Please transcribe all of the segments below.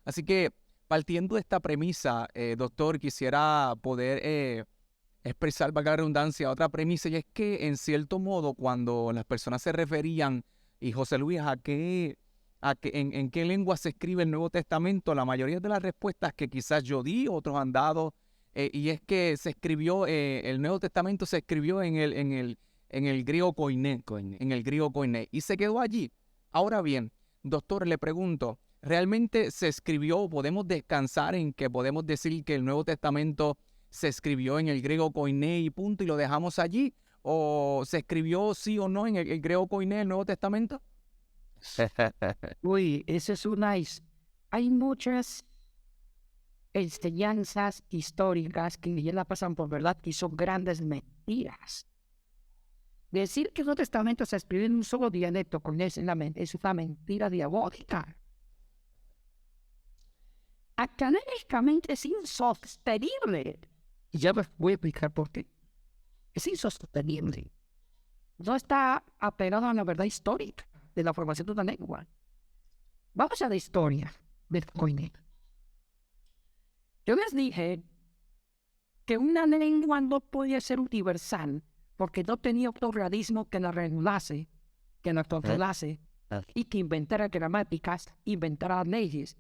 Así que, partiendo de esta premisa, doctor, quisiera poder expresar, valga la redundancia, otra premisa, y es que, en cierto modo, cuando las personas se referían, y José Luis, en qué lengua se escribe el Nuevo Testamento, la mayoría de las respuestas que quizás yo di, otros han dado, y es que se escribió, el Nuevo Testamento se escribió en el griego koiné, en el griego koiné, y se quedó allí. Ahora bien, doctor, le pregunto, ¿realmente se escribió, podemos descansar en que podemos decir que el Nuevo Testamento se escribió en el griego koiné y punto, y lo dejamos allí? ¿O se escribió sí o no en el griego koiné el Nuevo Testamento? Uy, esa es hay muchas enseñanzas históricas que ya la pasan por verdad y son grandes mentiras. Decir que el Nuevo Testamento se escribió en un solo dialecto es una mentira diabólica. Académicamente es insostenible. Y ya les voy a explicar por qué. Es insostenible. No está apegado a la verdad histórica de la formación de una lengua. Vamos a la historia del koiné. Yo les dije que una lengua no podía ser universal porque no tenía otro organismo que la regulase, que la controlase y que inventara gramáticas, inventara leyes,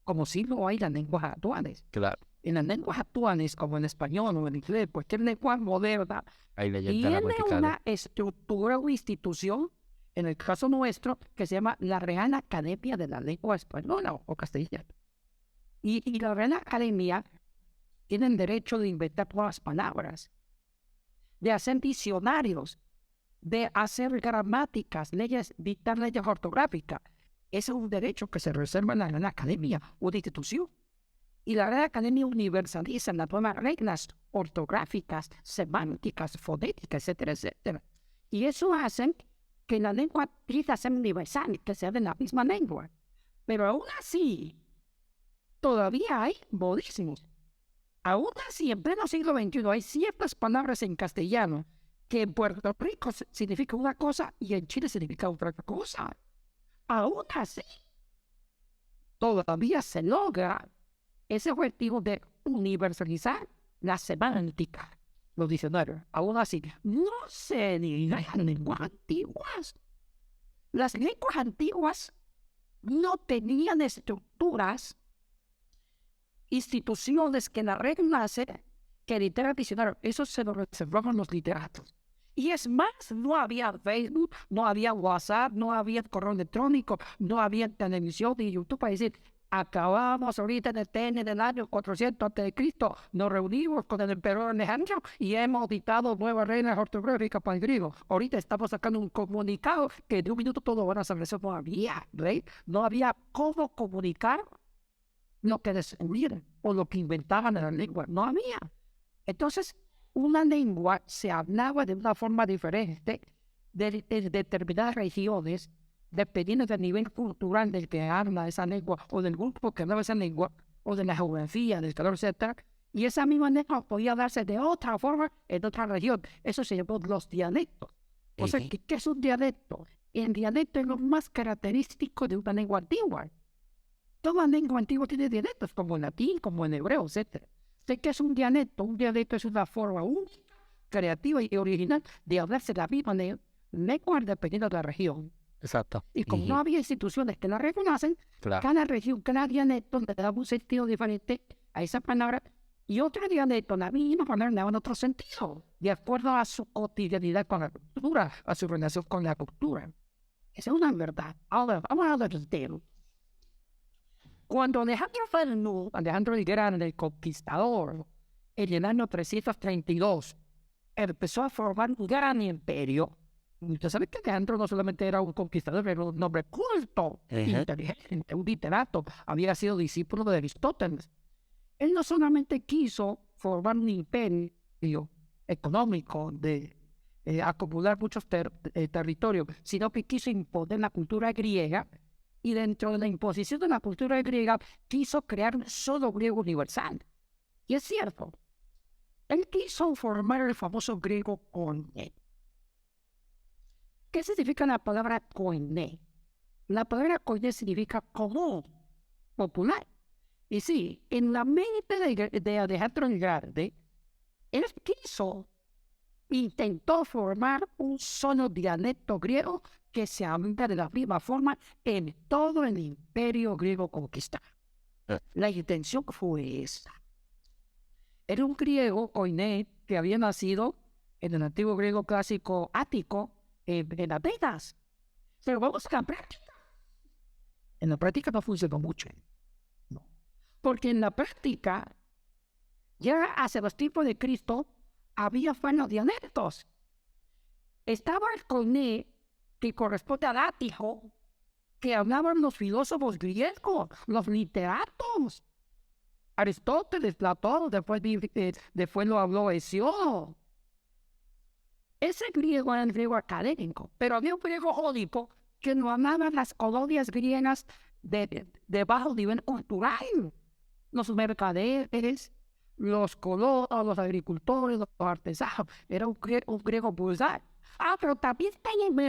como si lo hay en las lenguas actuales. Claro. En las lenguas actuales, como en español o en inglés, cualquier lengua moderna, Hay leyendas tiene gramaticales. una estructura o institución, en el caso nuestro, que se llama la Real Academia de la Lengua Española o Castellana. Y la Real Academia tiene el derecho de inventar nuevas palabras, de hacer diccionarios, de hacer gramáticas, dictar leyes ortográficas. Ese es un derecho que se reserva en la Real Academia, una institución. Y la Real Academia universaliza las nuevas reglas ortográficas, semánticas, fonéticas, etcétera, etcétera. Y eso hace que la lengua empiece a ser universal, que sea de la misma lengua. Pero aún así, todavía hay modismos. Aún así, en pleno siglo XXI, hay ciertas palabras en castellano que en Puerto Rico significan una cosa y en Chile significa otra cosa. Aún así, todavía se logra ese objetivo de universalizar la semántica, los diccionarios. Aún así, no se diga las lenguas antiguas. Las lenguas antiguas no tenían estructuras, instituciones que la reglasen, que editaran diccionarios. Eso se lo reservaban los literatos. Y es más, no había Facebook, no había WhatsApp, no había correo electrónico, no había televisión ni YouTube para decir, acabamos ahorita en el TN del año 400 a.C., nos reunimos con el emperador Alejandro y hemos dictado nuevas reglas ortográficas para el griego. Ahorita estamos sacando un comunicado que de un minuto todo van a saber. Eso no había, ¿right? No había cómo comunicar lo que descubrieron o lo que inventaban en la lengua. No había. Entonces, una lengua se hablaba de una forma diferente de determinadas regiones, dependiendo del nivel cultural del que habla esa lengua, o del grupo que habla esa lengua, o de la geografía, del calor, etc. Y esa misma lengua podía darse de otra forma en otra región. Eso se llamó los dialectos. O sea, ¿qué es un dialecto? El dialecto es lo más característico de una lengua antigua. Toda lengua antigua tiene dialectos, como en latín, como en hebreo, etc. ¿Qué es un dialecto? Un dialecto es una forma única, creativa y original de hablarse la misma lengua dependiendo de la región. Exacto. Y como no había instituciones que la reconocen, Claro. cada región, cada dialecto le daba un sentido diferente a esa palabra, y otro dialecto, la misma palabra, le daba otro sentido, de acuerdo a su cotidianidad con la cultura, a su relación con la cultura. Esa es una verdad. Ahora, vamos a hablar del tema. Cuando Alejandro el Grande, el Conquistador, en el año 332, empezó a formar un gran imperio. Usted sabe que Alejandro no solamente era un conquistador, era un hombre culto, inteligente, un literato, había sido discípulo de Aristóteles. Él no solamente quiso formar un imperio económico, de acumular muchos territorios, sino que quiso imponer la cultura griega, y dentro de la imposición de la cultura griega quiso crear un solo griego universal. Y es cierto, él quiso formar el famoso griego koiné, ¿Qué significa la palabra koiné? La palabra koiné significa común, popular. Y sí, en la mente de Alejandro el Grande, él intentó formar un solo dialecto griego que se habla de la misma forma en todo el imperio griego conquistado. La intención fue esta. Era un griego, koiné, que había nacido en el antiguo griego clásico ático, en Atenas. Pero vamos a la práctica. En la práctica no funcionó mucho. No. Porque en la práctica, ya hacia los tiempos de Cristo, había buenos dialectos. Estaba el koiné, que corresponde al ático, que hablaban los filósofos griegos, los literatos. Aristóteles, Platón, después lo habló Hesiodo. Ese griego era el griego académico, pero había un griego jónico que no hablaba las colonias griegas de bajo nivel cultural. Los mercaderes, los colonos, los agricultores, los artesanos. Era un griego vulgar. Pero también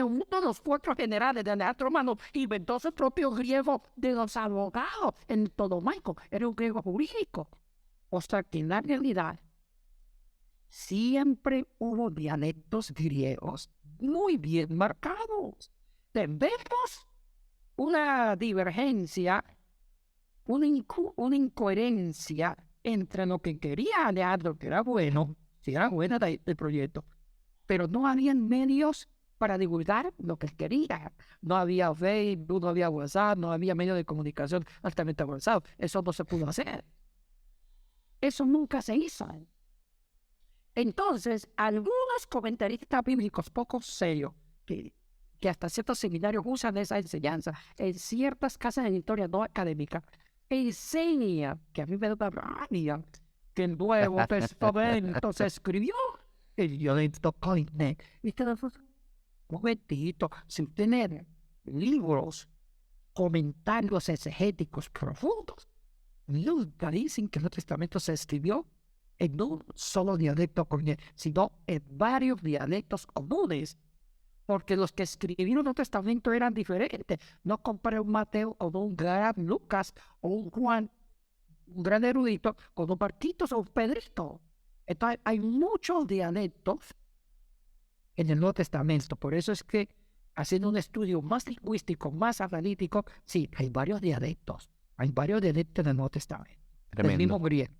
uno de los cuatro generales de Alejandro Magno inventó su propio griego de los abogados en Ptolomaico. Era un griego jurídico. O sea que en la realidad siempre hubo dialectos griegos muy bien marcados. Vemos una divergencia, una incoherencia entre lo que quería Alejandro, que era bueno, si era buena el proyecto, pero no habían medios para divulgar lo que él quería. No había Facebook, no había WhatsApp, no había medios de comunicación altamente avanzados. Eso no se pudo hacer. Eso nunca se hizo. Entonces, algunos comentaristas bíblicos poco serios, que hasta ciertos seminarios usan esa enseñanza, en ciertas casas de historia no académicas, enseñan, que a mí me da rabia, que el Nuevo Testamento se escribió el dialecto koiné. Y un momentito, sin tener libros, comentarios exegéticos profundos, nunca dicen que el Nuevo Testamento se escribió en un solo dialecto koiné, sino en varios dialectos comunes, porque los que escribieron el Nuevo Testamento eran diferentes. No comparé un Mateo con un gran Lucas o un Juan, un gran erudito, con un Marquitos o un Pedrito. Entonces hay muchos dialectos en el Nuevo Testamento. Por eso es que, haciendo un estudio más lingüístico, más analítico, sí, hay varios dialectos. Hay varios dialectos en el Nuevo Testamento. Tremendo. Del mismo griego.